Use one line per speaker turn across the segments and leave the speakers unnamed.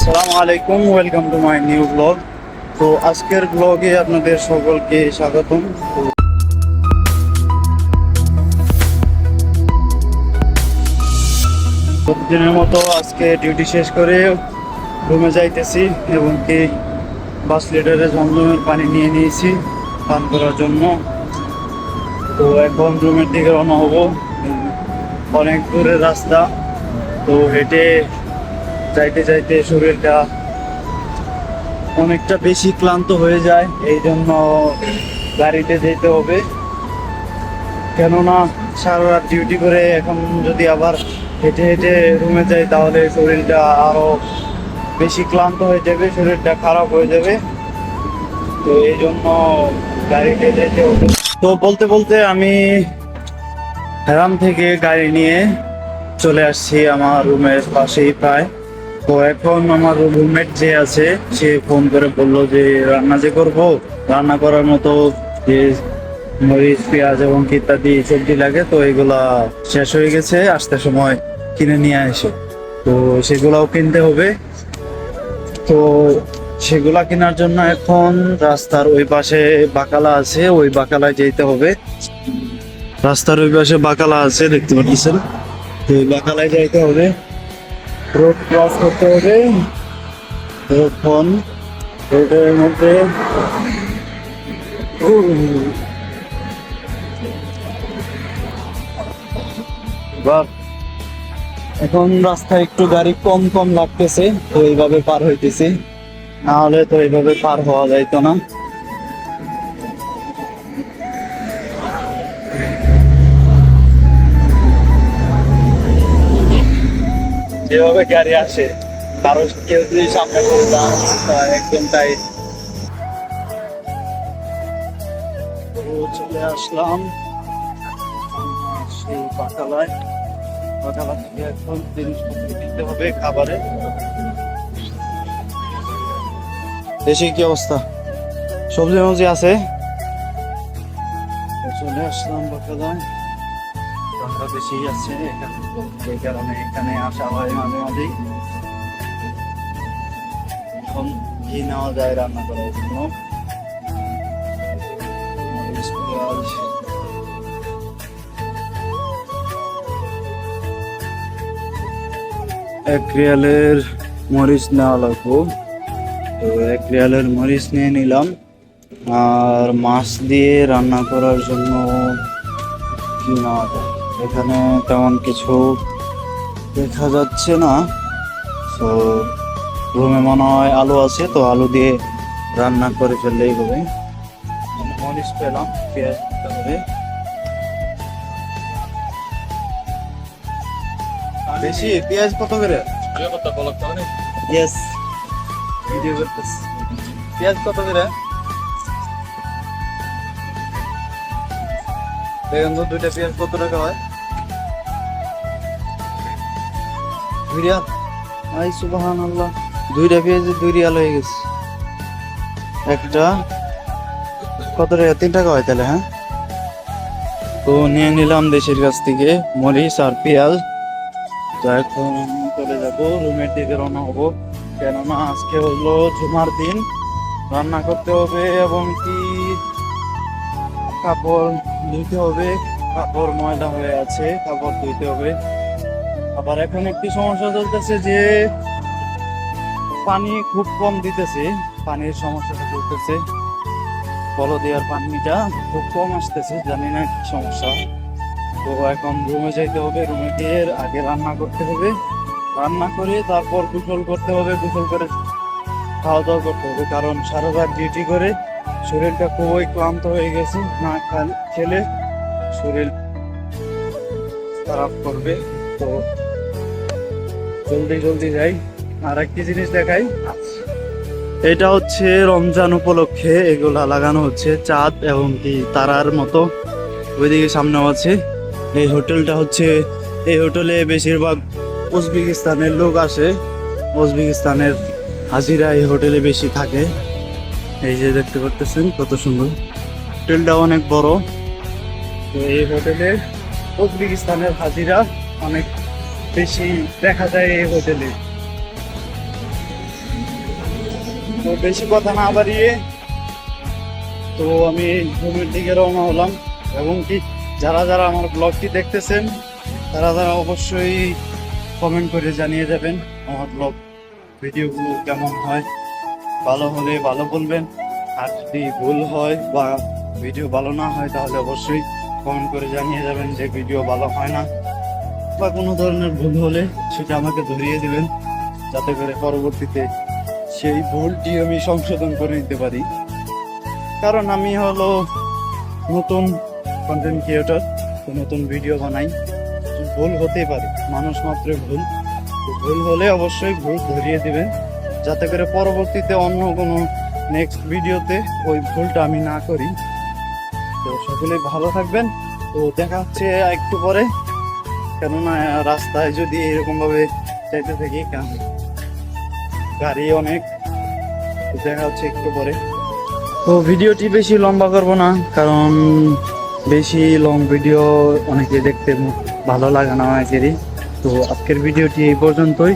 আসসালামু আলাইকুম, welcome to my new blog. তো আজকের ব্লগে আপনাদের সকলকে স্বাগতম। প্রতিদিনের মতো আজকে ডিউটি শেষ করে রুমে যাইতেছি এবং কি 5 লিটারের ঝমঝমের পানি নিয়ে নিয়েছি পান করার জন্য। তো এখন রুমের দিকে রওনা হবো। অনেক দূরের রাস্তা, তো হেঁটে যাইতে যাইতে শরীরটা অনেকটা বেশি ক্লান্ত হয়ে যায়, এই জন্য গাড়িতে যেতে হবে। কেননা সারা রাত ডিউটি করে এখন যদি আবার হেঁটে হেঁটে রুমে যাই তাহলে শরীরটা আরো বেশি ক্লান্ত হয়ে যাবে, শরীরটা খারাপ হয়ে যাবে। তো এই জন্য গাড়িতে যেতে হবে। তো বলতে বলতে আমি হেরাম থেকে গাড়ি নিয়ে চলে আসছি আমার রুমের পাশেই প্রায়। তো এখন আমার রুমমেট যে আছে সে ফোন করে বললো যে রান্না যে করবো, রান্না করার মতো যে মরিচ পেঁয়াজ এবং ইত্যাদি সবজি লাগে, তো এগুলা শেষ হয়ে গেছে, আসতে সময় কিনে নিয়ে আসে। তো সেগুলাও কিনতে হবে। তো সেগুলা কেনার জন্য এখন রাস্তার ওই পাশে বাকালা আছে, ওই বাকালায় যেতে হবে। রাস্তার ওই পাশে বাকালা আছে, দেখতে পাচ্ছেন। তো ওই বাকালায় যাইতে হবে, রোড ক্রস করতে হবে। এখন রোডের মধ্যে এখন রাস্তায় একটু গাড়ি কম কম লাগতেছে, তো এইভাবে পার হইতেছি, না হলে তো এইভাবে পার হওয়া যাইতো না। যেভাবে গাড়ি আসে, কারো কেউ যদি সামনে পড়ে যান একদম টাইট। চলে আসলাম সেই বাকালায়। বাকালা থেকে এখন জিনিসপত্র কিনতে হবে খাবারে। দেশে কি অবস্থা, সবজি মবজি আছে। চলে আসলাম বাকালায়, টাকা বেশি আছে এখানে, এই কারণে এখানে আসা হয় মাঝে মাঝেই। এখন কি নেওয়া যায় রান্না করার জন্য? মরিচ, পেঁয়াজ, এক রিয়ালের মরিচ নেওয়া লাগবো। তো 1 রিয়ালের মরিচ নিয়ে নিলাম। আর মাছ দিয়ে রান্না করার জন্য কি নেওয়া যায়, এখানে তেমন কিছু দেখা যাচ্ছে না। তো রুমে মনে হয় আলু আছে, তো আলু দিয়ে রান্না করে ফেললেই হবে। মরিচ পেলাম, পেঁয়াজ দিতে হবে। বেশি পেঁয়াজ কত করে? ইয়েস, ভিডিও করতেছি। পেঁয়াজ কত করে? দেখেন তো, 2টা পেঁয়াজ কত টাকা হয়? 2 রিয়াল। আই সুবহানাল্লাহ, 2টা পেঁয়াজে 2 রিয়াল হয়ে গেছে। একটা কত টাকা? 3 টাকা হয় তাহলে। হ্যাঁ, তো নিয়ে নিলাম দেশের কাছ থেকে মরিচ আর পেঁয়াজ। তো এখন চলে যাবো রুমের দিকে, রওনা হবো। কেননা আজকে হলো জুমার দিন, রান্না করতে হবে এবং কি কাপড় ধুইতে হবে। কাপড় ময়লা হয়ে আছে, কাপড় ধুইতে হবে। আবার এখন একটি সমস্যা চলতেছে যে পানি খুব কম দিতেছে, পানির সমস্যাটা চলতেছে। কল দেওয়ার পানিটা খুব কম আসতেছে, জানি না কি সমস্যা। তো এখন রুমে যাইতে হবে, রুমে গিয়ে আগে রান্না করতে হবে, রান্না করে তারপর গোসল করতে হবে, গোসল করে খাওয়া দাওয়া করতে হবে। কারণ সারা রাত ডিউটি করে শরীরটা খুবই ক্লান্ত হয়ে গেছে, না খেলে শরীর খারাপ করবে। তো জলদি জলদি যাই। আর একটি জিনিস দেখাই, এটা হচ্ছে রমজান উপলক্ষে এগুলা লাগানো হচ্ছে, চাঁদ এবং কি তারার মতো। ওইদিকে সামনেও আছে। এই হোটেলটা হচ্ছে, এই হোটেলে বেশিরভাগ উজবেকিস্তানের লোক আসে, উজবেকিস্তানের হাজিরা এই হোটেলে বেশি থাকে। এই যে দেখতে পারতেছেন কত সুন্দর, হোটেলটা অনেক বড়। তো এই হোটেলে উজবেকিস্তানের হাজিরা অনেক বেশি দেখা যায় এই হোটেলে। তো বেশি কথা না বাড়িয়ে তো আমি রুমের দিকে রওনা হলাম, এবং কি যারা যারা আমার ব্লগটি দেখতেছেন তারা তারা অবশ্যই কমেন্ট করে জানিয়ে যাবেন আমার ব্লগ ভিডিওগুলো কেমন হয়। ভালো হলে ভালো বলবেন, আর যদি ভুল হয় বা ভিডিও ভালো না হয় তাহলে অবশ্যই কমেন্ট করে জানিয়ে যাবেন যে ভিডিও ভালো হয় না, বা কোনো ধরনের ভুল হলে সেটা আমাকে ধরিয়ে দিবেন, যাতে করে পরবর্তীতে সেই ভুলটি আমি সংশোধন করে নিতে পারি। কারণ আমি হলো নতুন কন্টেন্ট ক্রিয়েটর, তো নতুন ভিডিও বানাই, ভুল হতেই পারে, মানুষ মাত্র ভুল। তো ভুল হলে অবশ্যই ভুল ধরিয়ে দিবেন, যাতে করে পরবর্তীতে অন্য কোনো নেক্সট ভিডিওতে ওই ভুলটা আমি না করি। তো সকলেই ভালো থাকবেন। তো দেখা হচ্ছে একটু পরে, কেননা রাস্তায় যদি এরকম ভাবে যাইতে থাকি গাড়ি অনেক, তো দেখা হচ্ছে একটু পরে। তো ভিডিওটি বেশি লম্বা করব না, কারণ বেশি লং ভিডিও অনেকে দেখতে ভালো লাগে না অনেকেরই। তো আজকের ভিডিওটি এই পর্যন্তই।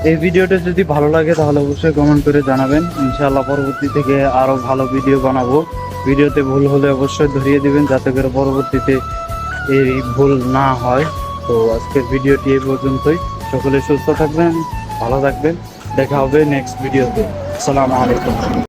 এই ভিডিওটা যদি ভালো লাগে তাহলে অবশ্যই কমেন্ট করে জানাবেন, ইনশাআল্লাহ পরবর্তী থেকে আরো ভালো ভিডিও বানাবো। ভিডিওতে ভুল হলে অবশ্যই ধরিয়ে দিবেন, যাতে করে পরবর্তীতে এই ভুল না হয়। তো আজকের ভিডিওটি এই পর্যন্তই। সকলে সুস্থ থাকবেন, ভালো থাকবেন, দেখা হবে নেক্সট ভিডিওতে। আসসালামু আলাইকুম।